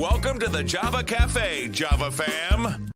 Welcome to the Java Cafe, Java fam.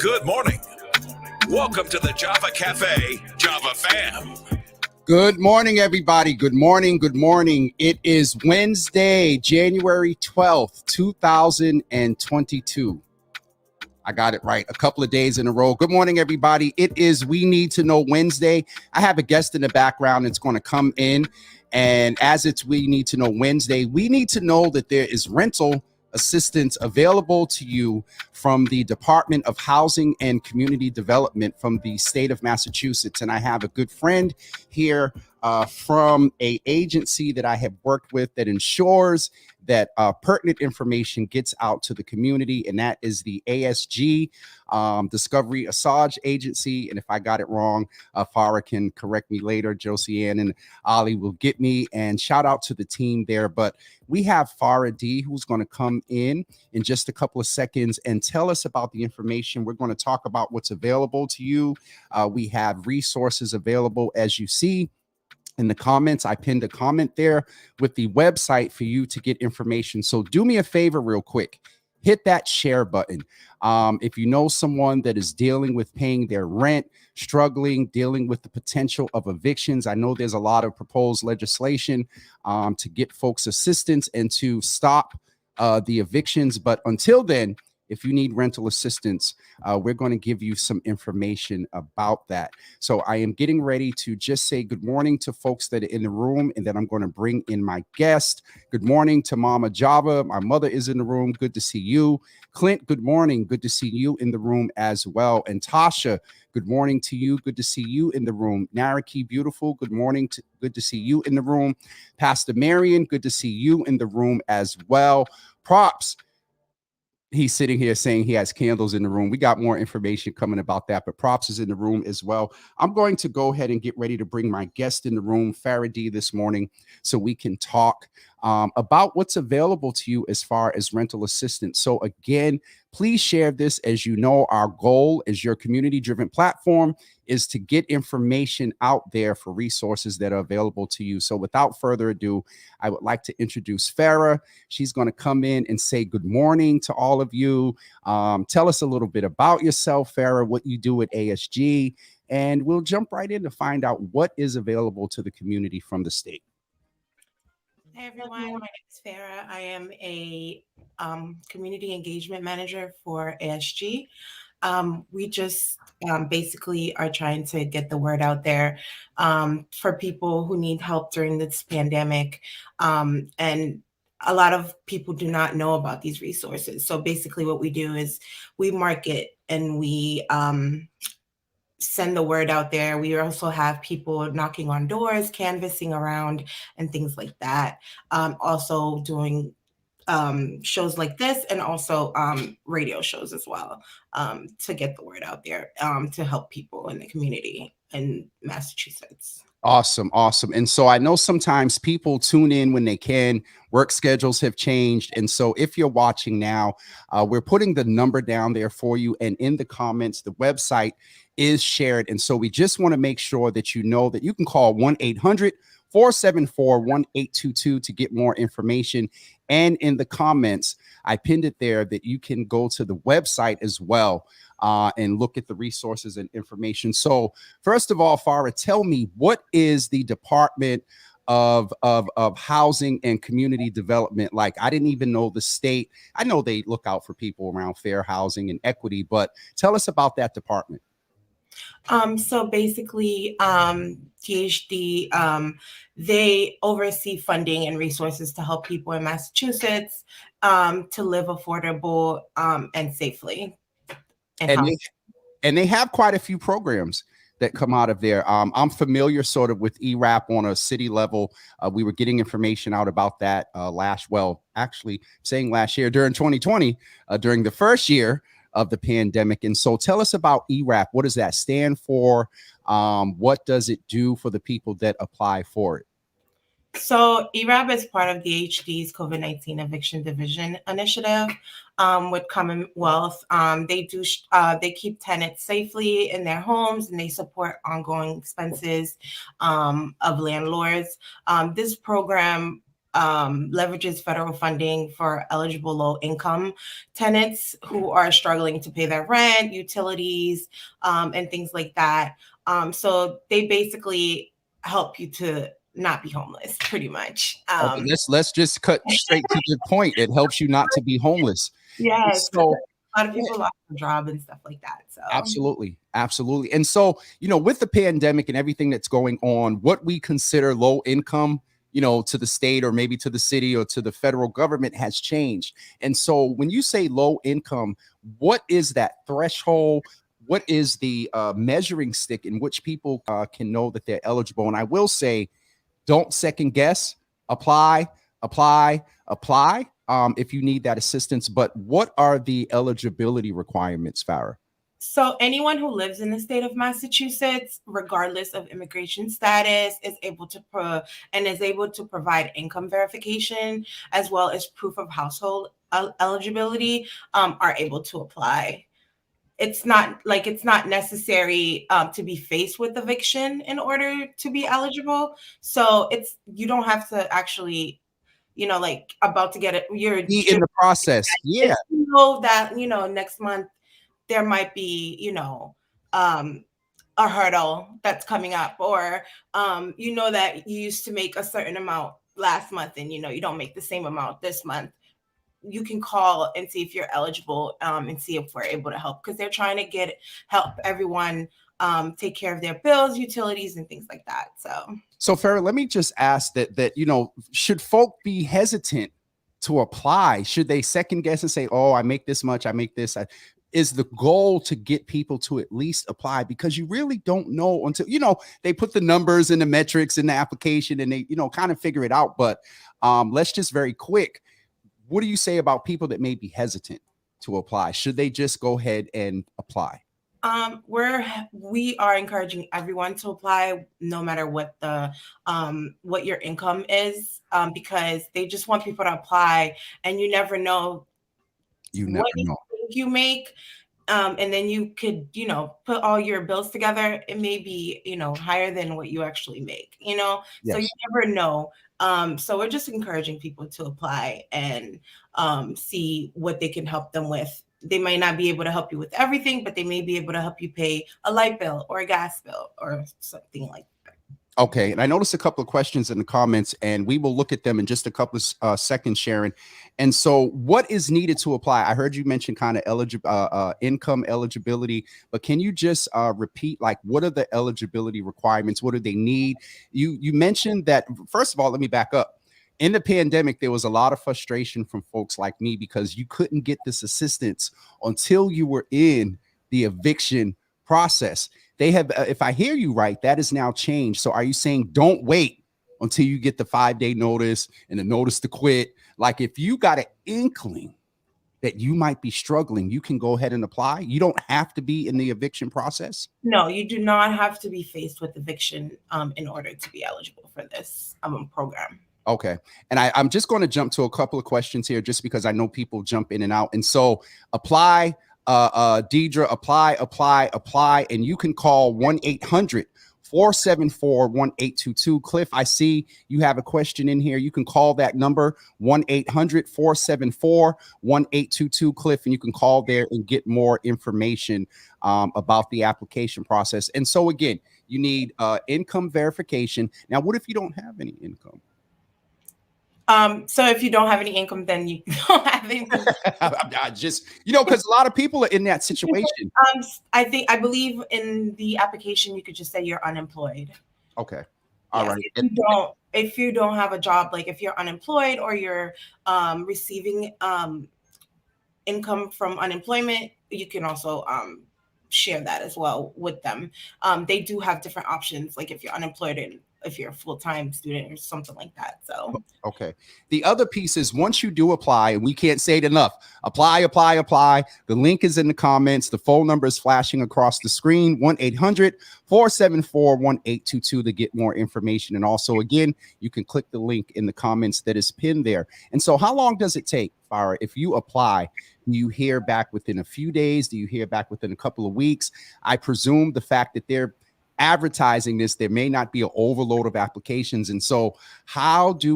Good morning. Welcome to the Java Cafe, Java fam. Good morning, everybody. Good morning. Good morning. It is Wednesday, January 12th, 2022. I got it right a couple of days in a row. Good morning, everybody. It is We Need to Know Wednesday. I have a guest in the background that's going to come in. And as it's We Need to Know Wednesday, we need to know that there is rental assistance available to you from the Department of Housing and Community Development from the state of Massachusetts. And I have a good friend here from an agency that I have worked with that ensures that pertinent information gets out to the community, and that is the ASG, Discovery Assage Agency. And if I got it wrong, Phara can correct me later. Josiane and Ali will get me, and shout out to the team there. But we have Phara D, who's going to come in just a couple of seconds and tell us about the information. We're going to talk about what's available to you. We have resources available, as you see in the comments. I pinned a comment there with the website for you to get information. So do me a favor real quick. Hit that share button. If you know someone that is dealing with paying their rent, struggling, dealing with the potential of evictions. I know there's a lot of proposed legislation to get folks assistance and to stop the evictions. But until then, if you need rental assistance, we're going to give you some information about that. So I am getting ready to just say good morning to folks that are in the room, and then I'm going to bring in my guest. Good morning to Mama Java. My mother is in the room. Good to see you. Clint, good morning. Good to see you in the room as well. And Tasha, good morning to you. Good to see you in the room. Naraki, beautiful. Good morning. Good to see you in the room. Pastor Marion, good to see you in the room as well. Props. He's sitting here saying he has candles in the room. We got more information coming about that, but Props is in the room as well. I'm going to go ahead and get ready to bring my guest in the room, Phara D, this morning, so we can talk about what's available to you as far as rental assistance. So again, please share this. As you know, our goal as your community-driven platform is to get information out there for resources that are available to you. So without further ado, I would like to introduce Phara. She's going to come in and say good morning to all of you. Tell us a little bit about yourself, Phara, what you do at ASG, and we'll jump right in to find out what is available to the community from the state. Hi, everyone. My name is Phara. I am a community engagement manager for ASG. We just basically are trying to get the word out there for people who need help during this pandemic. And a lot of people do not know about these resources. So basically what we do is we market and we send the word out there. We also have people knocking on doors, canvassing around, and things like that. Also doing shows like this, and also radio shows as well, to get the word out there, to help people in the community in Massachusetts. Awesome. And so I know sometimes people tune in when they can. Work schedules have changed. And so if you're watching now, we're putting the number down there for you. And in the comments, the website is shared. And so we just want to make sure that you know that you can call 1-800-474-1822 to get more information. And in the comments, I pinned it there that you can go to the website as well and look at the resources and information. So first of all, Phara, tell me, what is the Department of Housing and Community Development like? I didn't even know the state. I know they look out for people around fair housing and equity, but tell us about that department. So basically, THD, they oversee funding and resources to help people in Massachusetts to live affordable and safely in And house. they have quite a few programs that come out of there. I'm familiar sort of with ERAP on a city level. We were getting information out about that last year during 2020, during the first year of the pandemic. And so tell us about ERAP. What does that stand for? What does it do for the people that apply for it? So ERAB is part of DHD's COVID-19 Eviction Division initiative with Commonwealth. They keep tenants safely in their homes, and they support ongoing expenses of landlords. This program leverages federal funding for eligible low-income tenants who are struggling to pay their rent, utilities, and things like that. So they basically help you to not be homeless, pretty much. Okay, let's just cut straight to the point. It helps you not to be homeless. Yes, So a lot of people lost their job and stuff like that. So absolutely, absolutely. And so, with the pandemic and everything that's going on, what we consider low income, to the state or maybe to the city or to the federal government has changed. And so when you say low income, what is that threshold? What is the measuring stick in which people can know that they're eligible? And I will say, don't second guess, apply. If you need that assistance. But what are the eligibility requirements, Phara? So anyone who lives in the state of Massachusetts, regardless of immigration status, is able to provide income verification as well as proof of household eligibility, are able to apply. It's not necessary to be faced with eviction in order to be eligible. So you don't have to actually, about to get it. Be in the process. Yeah. You know that, next month there might be, a hurdle that's coming up, or, that you used to make a certain amount last month and, you don't make the same amount this month. You can call and see if you're eligible and see if we're able to help, because they're trying to help everyone take care of their bills, utilities, and things like that. So Phara, let me just ask that should folk be hesitant to apply? Should they second guess and say, oh, I make this much, I make this? Is the goal to get people to at least apply? Because you really don't know until, they put the numbers and the metrics in the application and they, kind of figure it out. But let's just very quick. What do you say about people that may be hesitant to apply? Should they just go ahead and apply? We are encouraging everyone to apply, no matter what what your income is, because they just want people to apply, and you never know what you make. And then you could, put all your bills together. It may be, higher than what you actually make, Yes. So you never know. So we're just encouraging people to apply and see what they can help them with. They might not be able to help you with everything, but they may be able to help you pay a light bill or a gas bill or something like that. Okay, and I noticed a couple of questions in the comments, and we will look at them in just a couple of seconds, Sharon. And so, what is needed to apply? I heard you mention kind of income eligibility, but can you just repeat, like, what are the eligibility requirements? What do they need? You mentioned that. First of all, let me back up. In the pandemic, there was a lot of frustration from folks like me because you couldn't get this assistance until you were in the eviction process. They have, if I hear you right, that is now changed. So are you saying don't wait until you get the 5-day notice and the notice to quit? Like, if you got an inkling that you might be struggling, you can go ahead and apply. You don't have to be in the eviction process. No, you do not have to be faced with eviction in order to be eligible for this program. Okay. And I'm just going to jump to a couple of questions here just because I know people jump in and out. And so apply. Deidre, apply, and you can call 1-800-474-1822. Cliff, I see you have a question in here. You can call that number, 1-800-474-1822, Cliff, and you can call there and get more information about the application process. And so again, you need income verification. Now, what if you don't have any income? So if you don't have any income, then you don't have anything. I just, because a lot of people are in that situation. I believe in the application you could just say you're unemployed. Okay. All Yes, right. if you don't have a job, like if you're unemployed or you're receiving income from unemployment, you can also share that as well with them. They do have different options, like if you're unemployed and if you're a full-time student or something like that. So Okay. The other piece is once you do apply, and we can't say it enough, apply, apply, apply. The link is in the comments. The phone number is flashing across the screen, 1-800-474-1822 to get more information. And also, again, you can click the link in the comments that is pinned there. And so how long does it take, Phara, if you apply? Do you hear back within a few days? Do you hear back within a couple of weeks? I presume the fact that they're advertising this, there may not be an overload of applications. And so how should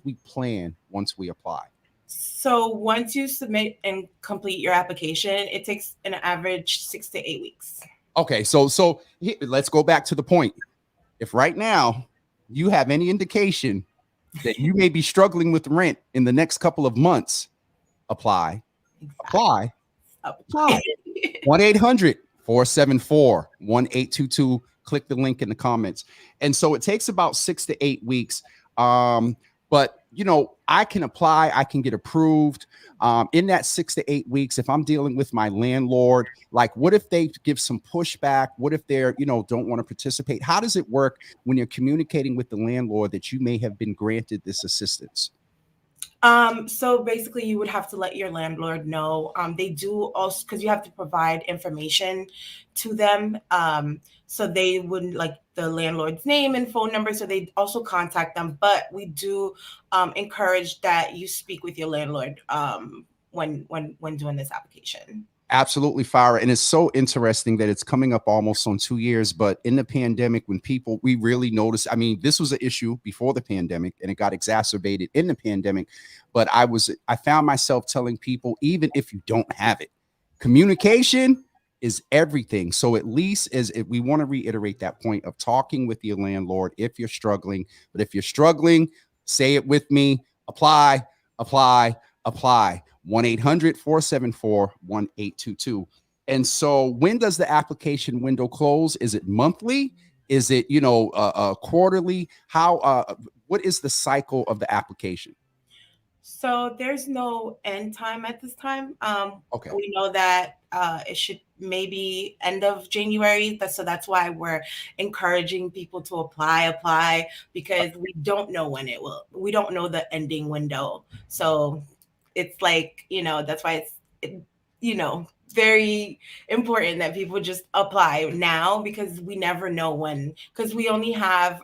we plan once we apply? So once you submit and complete your application, it takes an average 6 to 8 weeks. Okay, so let's go back to the point. If right now you have any indication that you may be struggling with rent in the next couple of months, apply. 1-800-474-1822. Click the link in the comments. And so it takes about 6 to 8 weeks. But I can apply, I can get approved. In that 6 to 8 weeks, if I'm dealing with my landlord, like what if they give some pushback? What if they're, don't want to participate? How does it work when you're communicating with the landlord that you may have been granted this assistance? So basically you would have to let your landlord know. They do also, because you have to provide information to them. So they wouldn't, like the landlord's name and phone number. So they also contact them, but we do encourage that you speak with your landlord when doing this application. Absolutely, Phara. And it's so interesting that it's coming up almost on 2 years. But in the pandemic, when we really noticed, I mean, this was an issue before the pandemic and it got exacerbated in the pandemic. But I found myself telling people, even if you don't have it, communication is everything. So at least if we want to reiterate that point of talking with your landlord if you're struggling. But if you're struggling, say it with me, apply, apply, apply. 1-800-474-1822. And so when does the application window close? Is it monthly? Is it, quarterly? What is the cycle of the application? So there's no end time at this time. Okay. We know that it should maybe end of January. So that's why we're encouraging people to apply because we don't know when it will. We don't know the ending window. So it's like, that's why it's very important that people just apply now because we never know when, because we only have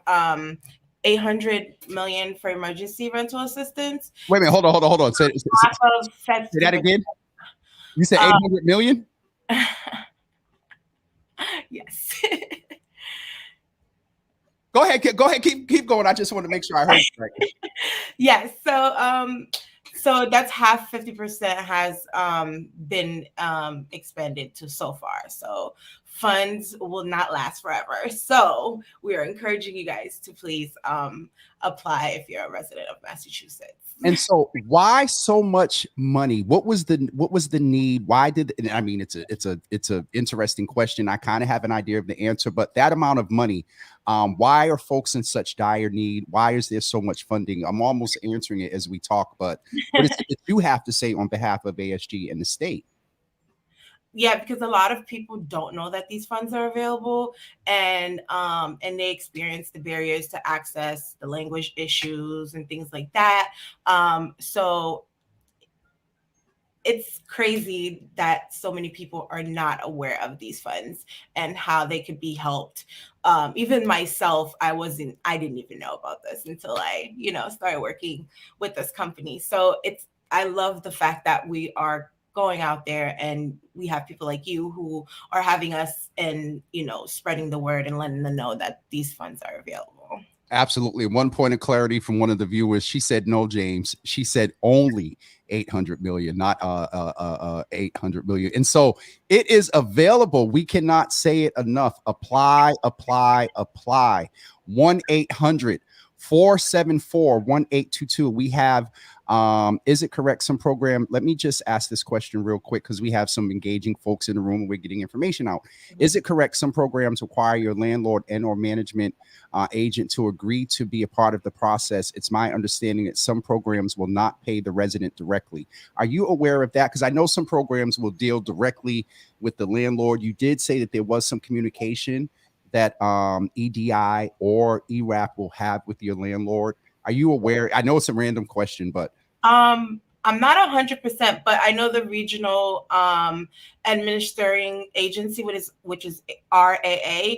800 million for emergency rental assistance. Wait a minute, hold on. Say that again. You said 800 million? Yes. Go ahead, keep going. I just want to make sure I heard you right. Yes. So that's half, 50% has been expended to so far. So funds will not last forever. So we are encouraging you guys to please apply if you're a resident of Massachusetts. And so why so much money? What was the need? Why it's a interesting question. I kind of have an idea of the answer, but that amount of money, why are folks in such dire need? Why is there so much funding? I'm almost answering it as we talk, but what is it that you have to say on behalf of ASG and the state? Yeah, because a lot of people don't know that these funds are available, and they experience the barriers to access, the language issues and things like that. So it's crazy that so many people are not aware of these funds and how they could be helped. Even myself, I didn't even know about this until I, started working with this company. So I love the fact that we are going out there and we have people like you who are having us and, spreading the word and letting them know that these funds are available. Absolutely. One point of clarity from one of the viewers. She said, no, James. She said only 800 million, not 800 million. And so it is available. We cannot say it enough. Apply. 1-800 474-1822. We have, is it correct? Some program, let me just ask this question real quick because we have some engaging folks in the room and we're getting information out. Is it correct? Some programs require your landlord and or management agent to agree to be a part of the process. It's my understanding that some programs will not pay the resident directly. Are you aware of that? Because I know some programs will deal directly with the landlord. You did say that there was some communication that EDI or ERAP will have with your landlord. Are you aware? I know it's a random question, but I'm not 100%, but I know the regional administering agency, which is RAA,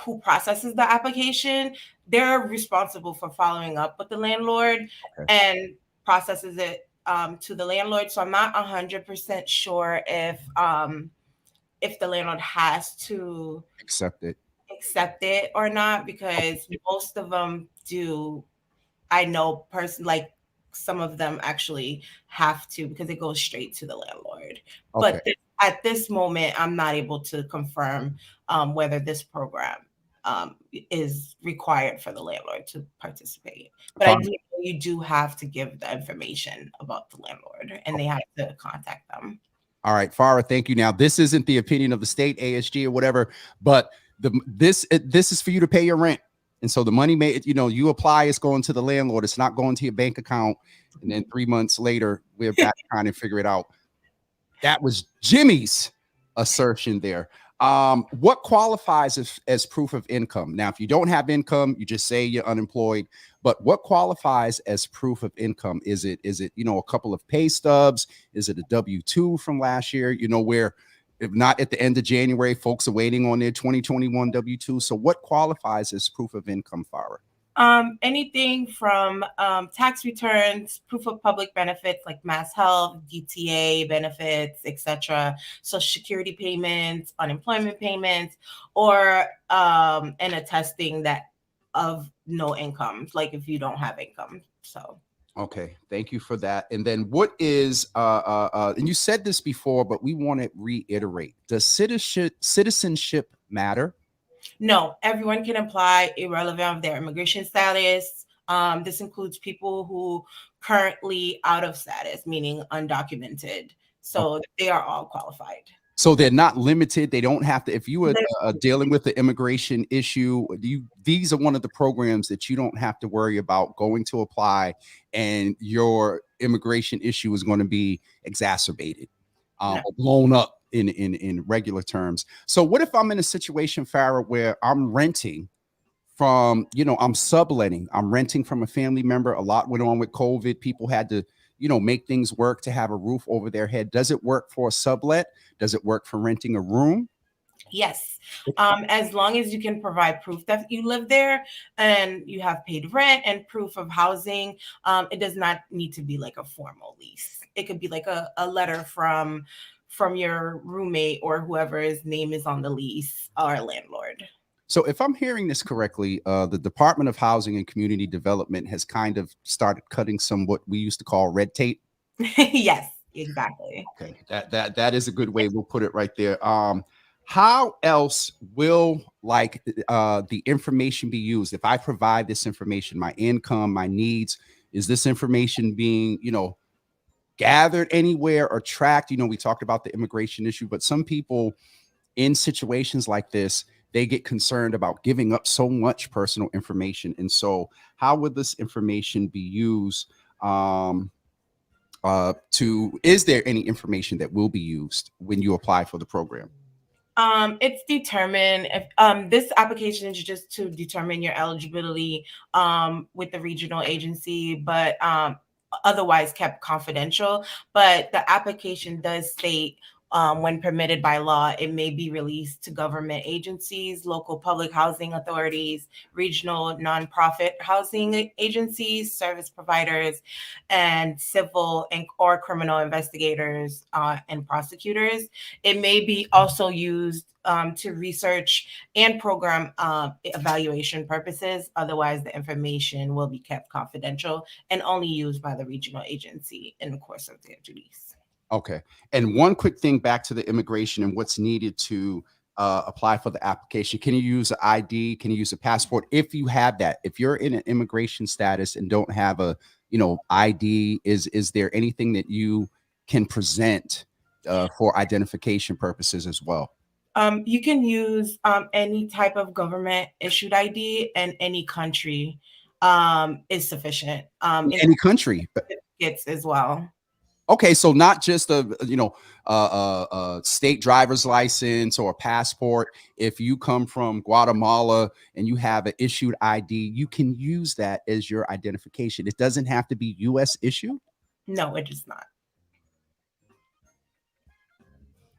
who processes the application. They're responsible for following up with the landlord and processes it to the landlord. So I'm not 100% sure if the landlord has to accept it or not, because most of them do. I know like some of them actually have to, because it goes straight to the landlord. Okay. But at this moment, I'm not able to confirm whether this program is required for the landlord to participate. But I do know you do have to give the information about the landlord, and they have to contact them. All right, Phara, thank you. Now, this isn't the opinion of the state, ASG or whatever, but this is for you to pay your rent. And so the money you apply, it's going to the landlord. It's not going to your bank account. And then 3 months later, we're back trying to figure it out. That was Jimmy's assertion there. What qualifies as proof of income? Now, if you don't have income, you just say you're unemployed. But what qualifies as proof of income? Is it a couple of pay stubs? Is it a W-2 from last year? Where if not at the end of January, folks are waiting on their 2021 W-2. So what qualifies as proof of income, Phara? Anything from tax returns, proof of public benefits like mass health, DTA benefits, etc., Social Security payments, unemployment payments, or and attesting that of no income, like if you don't have income. So okay, thank you for that. And then what is and you said this before, but we want to reiterate, does citizenship matter? No, everyone can apply irrelevant of their immigration status. This includes people who currently out of status, meaning undocumented. So they are all qualified. So they're not limited. They don't have to. If you are dealing with the immigration issue, these are one of the programs that you don't have to worry about going to apply, and your immigration issue is going to be exacerbated or blown up in regular terms. So what if I'm in a situation, Phara, where I'm renting from, I'm subletting, I'm renting from a family member. A lot went on with COVID. People had to make things work to have a roof over their head. Does it work for a sublet? Does it work for renting a room? Yes. As long as you can provide proof that you live there and you have paid rent and proof of housing, it does not need to be like a formal lease. It could be like a letter from your roommate or whoever's name is on the lease, or a landlord. So if I'm hearing this correctly, the Department of Housing and Community Development has kind of started cutting some what we used to call red tape. Yes, exactly. Okay, that is a good way. We'll put it right there. How else will the information be used? If I provide this information, my income, my needs, is this information being, gathered anywhere or tracked? We talked about the immigration issue, but some people in situations like this, they get concerned about giving up so much personal information. And so how would this information be used is there any information that will be used when you apply for the program? It's determined if this application is just to determine your eligibility with the regional agency, but otherwise kept confidential. But the application does state when permitted by law, it may be released to government agencies, local public housing authorities, regional nonprofit housing agencies, service providers, and civil or criminal investigators and prosecutors. It may be also used to research and program evaluation purposes. Otherwise, the information will be kept confidential and only used by the regional agency in the course of their duties. Okay. And one quick thing back to the immigration and what's needed to apply for the application? Can you use an ID? Can you use a passport? If you have that, if you're in an immigration status and don't have a, ID, is there anything that you can present for identification purposes as well? You can use any type of government issued ID, and any country is sufficient. Any country, Certificates as well. okay, so not just a state driver's license or a passport. If you come from Guatemala and you have an issued ID, you can use that as your identification. It doesn't have to be U.S. issued. No, it does not.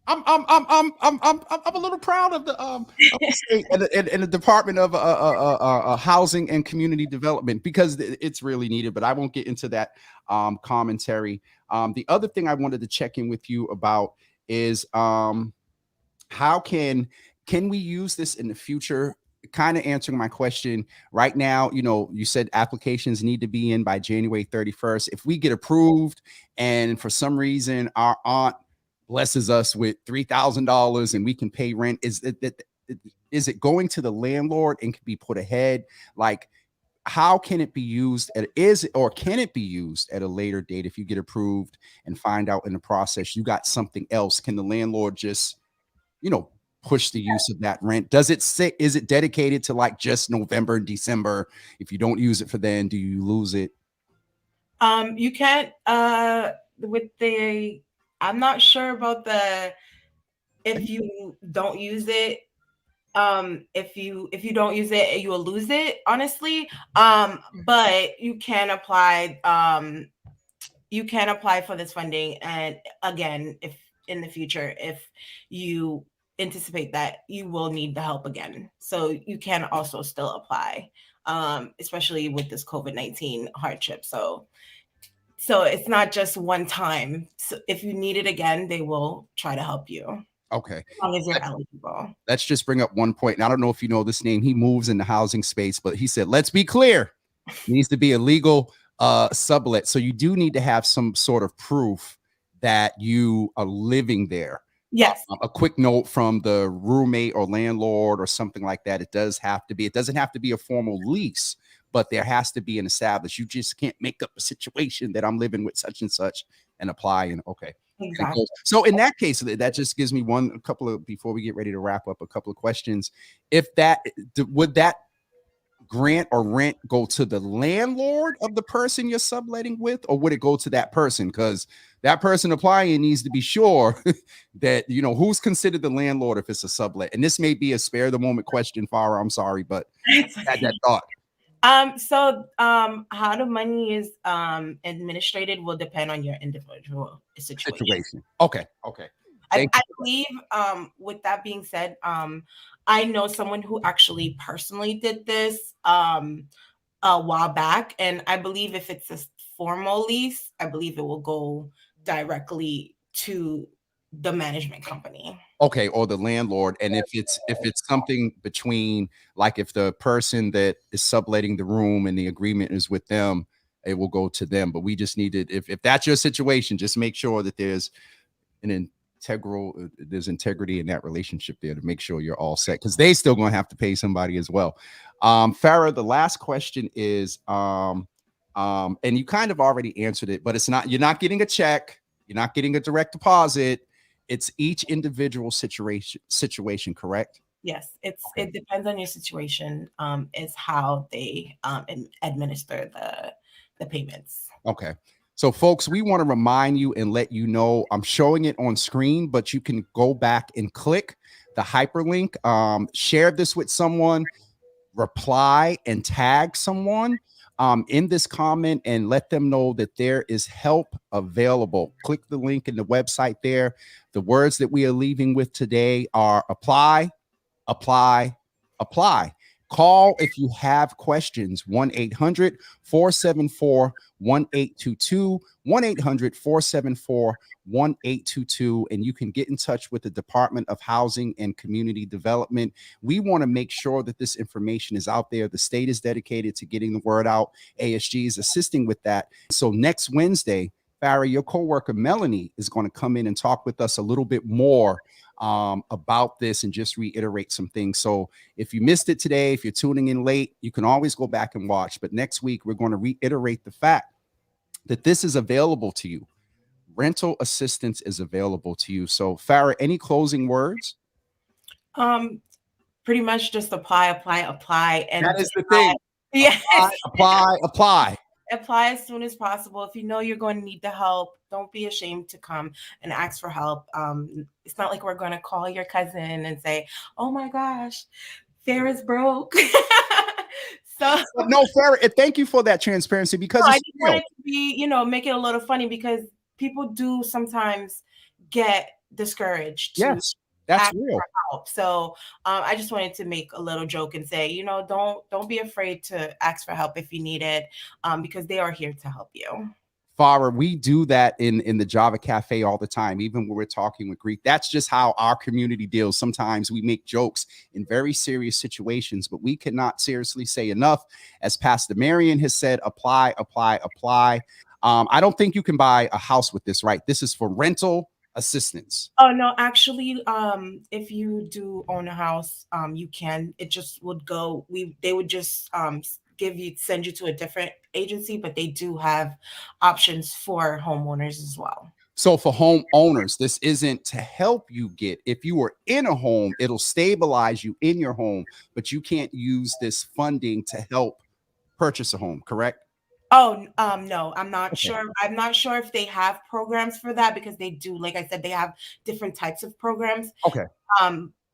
I'm a little proud of the state and the Department of Housing and Community Development, because it's really needed. But I won't get into that commentary. The other thing I wanted to check in with you about is how can we use this in the future? Kind of answering my question right now, you said applications need to be in by January 31st. If we get approved and for some reason our aunt blesses us with $3,000 and we can pay rent, is it going to the landlord and can be put ahead? Like, how can it be used can it be used at a later date if you get approved and find out in the process you got something else? Can the landlord just, push the use of that rent? Is it dedicated to like just November and December? If you don't use it for then, do you lose it? You can't I'm not sure about if you don't use it. If you don't use it, you will lose it, honestly. But you can apply for this funding. And again, if in the future, if you anticipate that you will need the help again, so you can also still apply, especially with this COVID-19 hardship. So it's not just one time. So if you need it again, they will try to help you. Okay. As long as you're eligible. Let's just bring up one point. And I don't know if you know this name. He moves in the housing space, but he said, let's be clear. It needs to be a legal sublet. So you do need to have some sort of proof that you are living there. Yes. A quick note from the roommate or landlord or something like that. It doesn't have to be a formal lease, but there has to be an established. You just can't make up a situation that I'm living with such and such and apply. And okay. Exactly. So in that case, that just gives me before we get ready to wrap up, a couple of questions. Would that grant or rent go to the landlord of the person you're subletting with, or would it go to that person? Because that person applying needs to be sure that, who's considered the landlord if it's a sublet. And this may be a spare the moment question, Phara. I'm sorry, but I had that thought. So how the money is administrated will depend on your individual situation. Okay. I believe, with that being said, I know someone who actually personally did this a while back, and I believe if it's a formal lease, I believe it will go directly to the management company. Okay, or the landlord. And if it's something between, like if the person that is subletting the room and the agreement is with them, it will go to them. But we just needed, if that's your situation, just make sure that there's there's integrity in that relationship there to make sure you're all set, because they still gonna have to pay somebody as well. Phara, the last question is, and you kind of already answered it, but you're not getting a check, you're not getting a direct deposit. It's each individual situation, correct? Yes, it depends on your situation, is how they administer the payments. Okay. So folks, we want to remind you and let you know, I'm showing it on screen, but you can go back and click the hyperlink, share this with someone, reply and tag someone in this comment and let them know that there is help available. Click the link in the website there. The words that we are leaving with today are apply, apply, apply. Call if you have questions, 1-800-474-1822, 1-800-474-1822, and you can get in touch with the Department of Housing and Community Development. We want to make sure that this information is out there. The state is dedicated to getting the word out. ASG is assisting with that. So next Wednesday, Phara, your coworker Melanie is going to come in and talk with us a little bit more about this and just reiterate some things. So if you missed it today, if you're tuning in late, you can always go back and watch. But next week, we're going to reiterate the fact that this is available to you. Rental assistance is available to you. So Phara, any closing words? Pretty much just apply. And that is the thing. Yes. Apply. Apply as soon as possible. If you know you're going to need the help, don't be ashamed to come and ask for help. It's not like we're going to call your cousin and say, oh my gosh, Phara's broke. So no, Phara, thank you for that transparency, because I just wanted to be, make it a little funny, because people do sometimes get discouraged. Yes, that's real. Help. So I just wanted to make a little joke and say, don't be afraid to ask for help if you need it, because they are here to help you. Phara, we do that in the Java Cafe all the time, even when we're talking with Greek. That's just how our community deals. Sometimes we make jokes in very serious situations, but we cannot seriously say enough. As Pastor Marion has said, apply. I don't think you can buy a house with this, right? This is for rental assistance. Oh no, actually, if you do own a house, you can. It just would go. They would just send you to a different agency, but they do have options for homeowners as well. So for homeowners, this isn't to help you get. If you were in a home, it'll stabilize you in your home, but you can't use this funding to help purchase a home, correct? Oh, no, I'm not sure. I'm not sure if they have programs for that, because they do, like I said, they have different types of programs. Okay.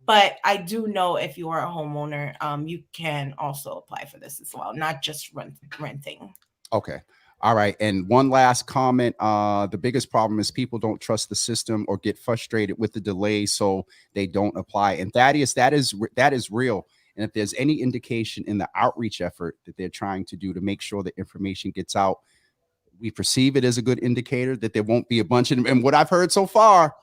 But I do know if you are a homeowner, you can also apply for this as well, not just renting. Okay. All right. And one last comment. The biggest problem is people don't trust the system or get frustrated with the delay, so they don't apply. And Thaddeus, that is real. And if there's any indication in the outreach effort that they're trying to do to make sure the information gets out, we perceive it as a good indicator that there won't be a bunch of, and what I've heard so far,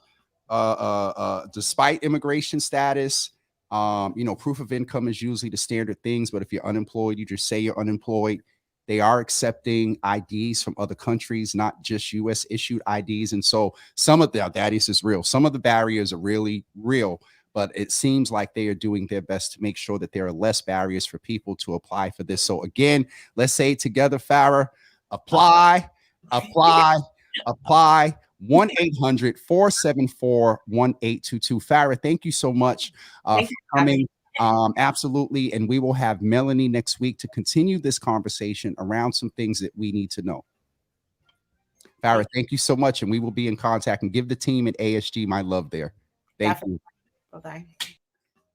despite immigration status, proof of income is usually the standard things. But if you're unemployed, you just say you're unemployed. They are accepting IDs from other countries, not just U.S. issued IDs. And so some of that is real. Some of the barriers are really real, but it seems like they are doing their best to make sure that there are less barriers for people to apply for this. So again, let's say it together, Phara, apply. 1-800-474-1822. Phara, thank you so much for coming. Absolutely. And we will have Melanie next week to continue this conversation around some things that we need to know. Phara, thank you so much. And we will be in contact, and give the team at ASG my love there. Thank you. Bye-bye.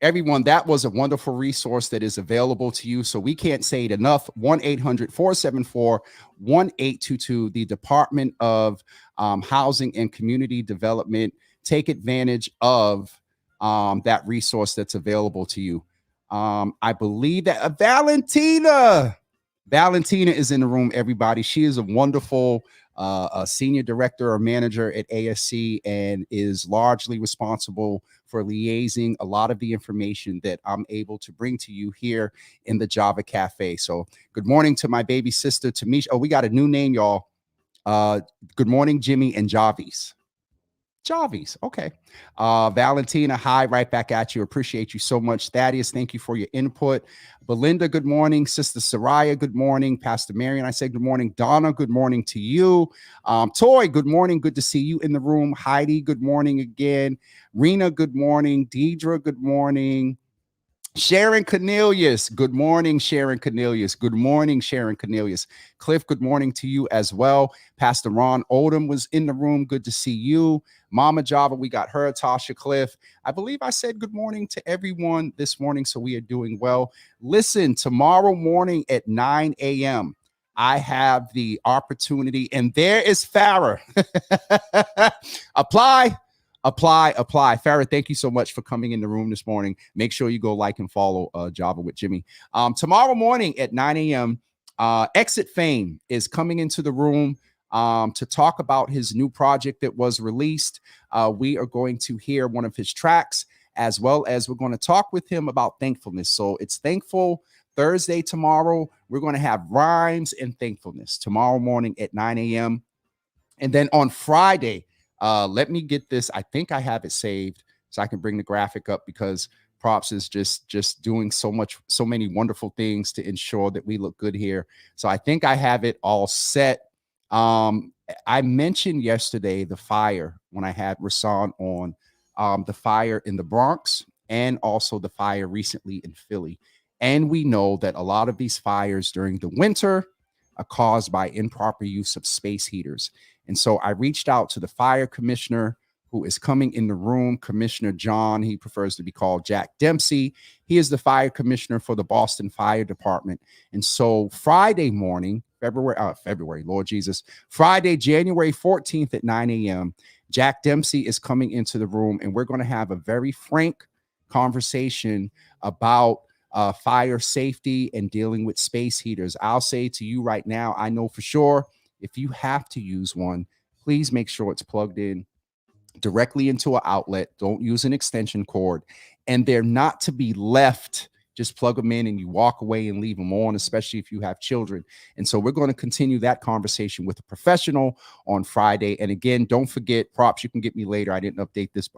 Everyone, that was a wonderful resource that is available to you. So we can't say it enough. 1-800-474-1822, the Department of Housing and Community Development. Take advantage of that resource that's available to you. I believe that Valentina is in the room, everybody. She is a wonderful senior director or manager at ASC, and is largely responsible for liaising a lot of the information that I'm able to bring to you here in the Java Cafe. So good morning to my baby sister, Tamisha. Oh, we got a new name, y'all. Good morning, Jimmy and Javis. Okay. Valentina, hi, right back at you. Appreciate you so much. Thaddeus, thank you for your input. Belinda, good morning. Sister Soraya, good morning. Pastor Marion, I say good morning. Donna, good morning to you. Toy, good morning. Good to see you in the room. Heidi, good morning again. Rena, good morning. Deidre, good morning. Sharon Cornelius, good morning, Sharon Cornelius. Good morning, Sharon Cornelius. Cliff, good morning to you as well. Pastor Ron Odom was in the room. Good to see you. Mama Java, we got her, Tasha Cliff. I believe I said good morning to everyone this morning, so we are doing well. Listen, tomorrow morning at 9 a.m., I have the opportunity, and there is Phara. Apply. Phara, thank you so much for coming in the room this morning. Make sure you go like and follow Java with Jimmy. Tomorrow morning at 9 a.m., Exit Fame is coming into the room to talk about his new project that was released. We are going to hear one of his tracks, as well as we're going to talk with him about thankfulness. So it's Thankful Thursday tomorrow. We're going to have rhymes and thankfulness tomorrow morning at 9 a.m. And then on Friday, let me get this. I think I have it saved so I can bring the graphic up because Props is just doing so many wonderful things to ensure that we look good here. So I think I have it all set. I mentioned yesterday the fire when I had Rasan on, the fire in the Bronx and also the fire recently in Philly. And we know that a lot of these fires during the winter are caused by improper use of space heaters. And so I reached out to the fire commissioner who is coming in the room, Commissioner John. He prefers to be called Jack Dempsey. He is the fire commissioner for the Boston Fire Department. And so Friday morning, Lord Jesus, Friday, January 14th at 9 a.m., Jack Dempsey is coming into the room, and we're going to have a very frank conversation about fire safety and dealing with space heaters. I'll say to you right now, I know for sure if you have to use one, please make sure it's plugged in directly into an outlet. Don't use an extension cord, and they're not to be left. Just plug them in and you walk away and leave them on, especially if you have children. And so we're going to continue that conversation with a professional on Friday. And again, don't forget, Props, you can get me later. I didn't update this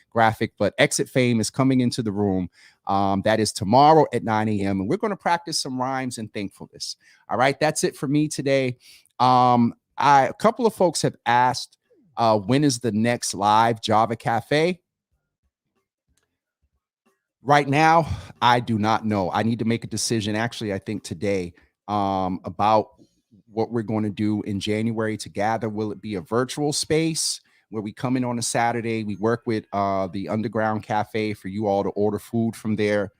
graphic, but Exit Fame is coming into the room. That is tomorrow at 9 a.m. And we're going to practice some rhymes and thankfulness. All right, that's it for me today. A couple of folks have asked, when is the next live Java Cafe? Right now, I do not know. I need to make a decision, actually, I think today, about what we're going to do in January to gather. Will it be a virtual space where we come in on a Saturday? We work with the Underground Cafe for you all to order food from there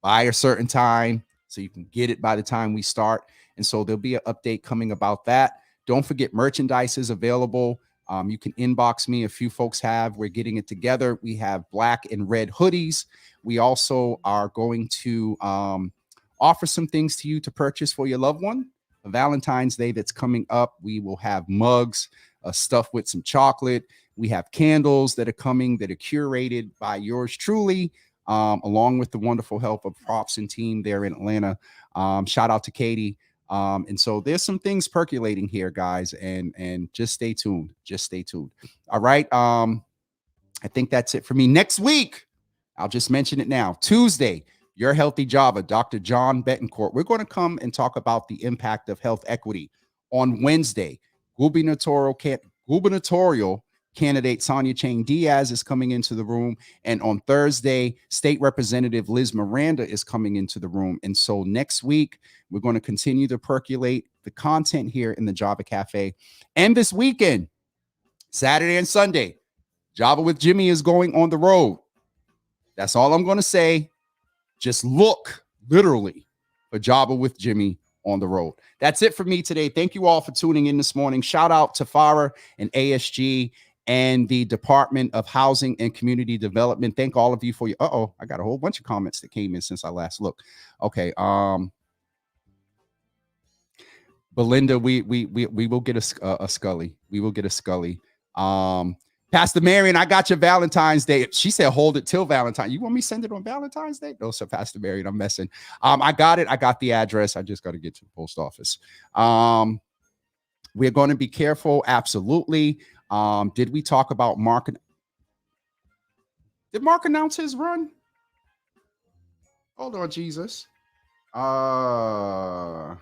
by a certain time so you can get it by the time we start. And so there'll be an update coming about that. Don't forget, merchandise is available. You can inbox me. A few folks have. We're getting it together. We have black and red hoodies. We also are going to offer some things to you to purchase for your loved one. For Valentine's Day that's coming up, we will have mugs stuffed with some chocolate. We have candles that are coming that are curated by yours truly, along with the wonderful help of Props and team there in Atlanta. Shout out to Katie. And so there's some things percolating here, guys, and just stay tuned. Just stay tuned. All right. I think that's it for me. Next week, I'll just mention it now. Tuesday, Your Healthy Java, Dr. John Betancourt. We're going to come and talk about the impact of health equity. On Wednesday, gubernatorial candidate Sonia Chang Diaz is coming into the room. And on Thursday, State Representative Liz Miranda is coming into the room. And so next week, we're going to continue to percolate the content here in the Java Cafe. And this weekend, Saturday and Sunday, Java with Jimmy is going on the road. That's all I'm going to say. Just look literally for Java with Jimmy on the road. That's it for me today. Thank you all for tuning in this morning. Shout out to Phara and ASG and the Department of Housing and Community Development. Thank all of you for your, I got a whole bunch of comments that came in since I last looked. Okay. Belinda, we will get a Scully. We will get a Scully. Pastor Marion, I got your Valentine's Day. She said, hold it till Valentine's. You want me to send it on Valentine's Day? No, sir, Pastor Marion, I'm messing. I got it. I got the address. I just got to get to the post office. We're going to be careful. Absolutely. Did we talk about Mark? Did Mark announce his run? Hold on, Jesus. I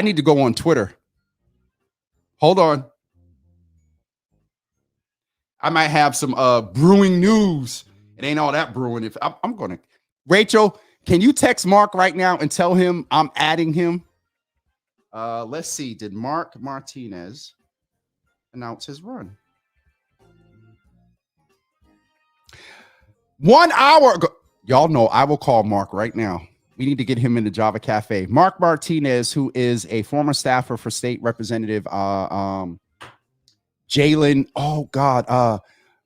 need to go on Twitter. Hold on. I might have some brewing news. It ain't all that brewing. If I'm going to, Rachel, can you text Mark right now and tell him I'm adding him? Let's see. Did Mark Martinez announce his run? 1 hour ago. Y'all know I will call Mark right now. We need to get him in the Java Cafe. Mark Martinez, who is a former staffer for State Representative Jalen. Oh God,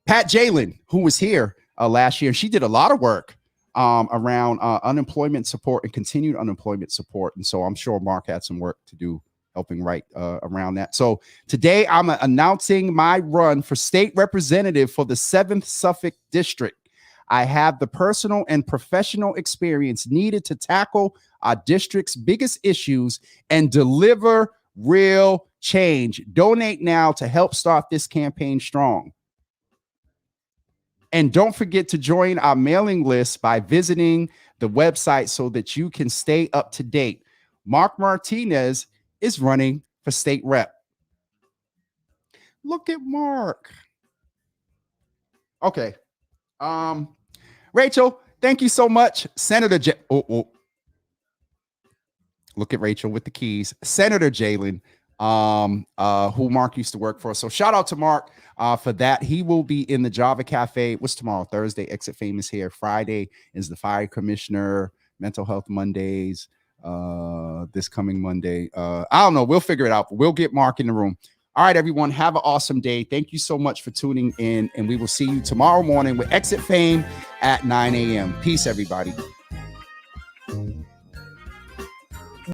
Pat Jalen, who was here last year. She did a lot of work around unemployment support and continued unemployment support. And so I'm sure Mark had some work to do helping right around that. So today I'm announcing my run for state representative for the 7th Suffolk District. I have the personal and professional experience needed to tackle our district's biggest issues and deliver real change. Donate now to help start this campaign strong. And don't forget to join our mailing list by visiting the website so that you can stay up to date. Mark Martinez is running for state rep. Look at Mark. Okay. Rachel, thank you so much. Senator look at Rachel with the keys. Senator Jalen, who Mark used to work for. So shout out to Mark for that. He will be in the Java Cafe. What's tomorrow? Thursday, Exit Fame is here. Friday is the Fire Commissioner, Mental Health Mondays. This coming Monday. I don't know. We'll figure it out. But we'll get Mark in the room. All right, everyone. Have an awesome day. Thank you so much for tuning in. And we will see you tomorrow morning with Exit Fame at 9 a.m. Peace, everybody.